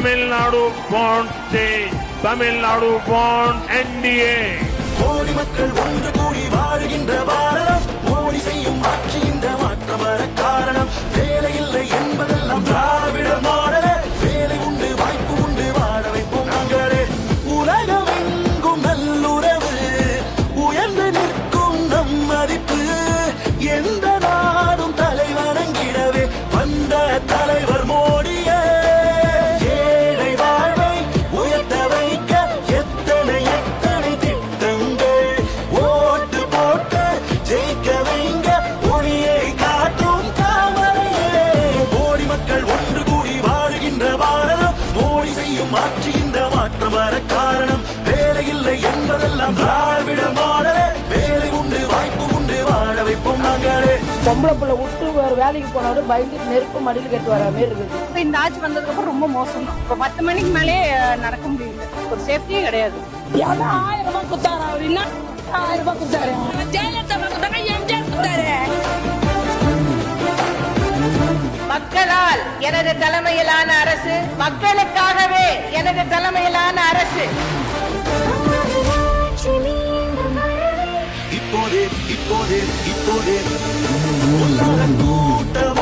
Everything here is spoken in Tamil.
Nadu wants change. Tamil Nadu wants NDA. கோடி மக்கள் ஒன்று கூடி வாழுகின்ற பாரதம் மோடி செய்யும் ஆட்சி இந்த மாற்றம் வர காரணம் வேலை இல்லை என்பதெல்லாம் திராவிட மாடலே வேலை உண்டு வாய்ப்பு உண்டு வாழ வைப்போம் நாங்களே உலகம் எங்கும் நல்லுறவு உயர்ந்து நிற்கும் நம் மதிப்பு எந்த நாடும் தலை வணங்கிடவே வந்த தலைவர் மோடியே ஏழை வாழ்வை உயர்த்த வைக்க எத்தனை எத்தனை திட்டங்கள் ஓட்டு போட்டு ஜெயிக்க வைங்க ஒளியை காட்டும் தாமரையே கோடி மக்கள் ஒன்று கூடி வாழுகின்ற பாரதம் மோடி செய்யும் ஆட்சி இந்த மாற்றம் வர காரணம் வேலை இல்லை என்பதெல்லாம் திராவிட மாடலே வேலை உண்டு வாய்ப்பு உண்டு வாழ வைப்போம் நாங்களே பொம்பளை பிள்ளை விட்டு வேறு வேலைக்கு போனாலும் பயந்து நெருப்பு மடியில் கட்டு வர மாதிரி இருக்குது. இந்த ஆட்சி வந்ததுக்கு அப்புறம் ரொம்ப மோசம் தான். இப்போ 10 மணிக்கு மேலே நடக்க முடியல, ஒரு சேஃப்டியே கிடையாது. 1000 ரூபாய் கொடுத்தாரா அப்படின்னா 1000 ரூபாய் கொடுத்தாரு. ஜெயலலிதா கொடுத்தாங்க, எம்ஜிஆர் கொடுத்தாரு. மக்களால் எனது தலைமையிலான அரசு, மக்களுக்காகவே எனது தலைமையிலான அரசு. இப்போதே இப்போதே இப்போதே கூட்டம்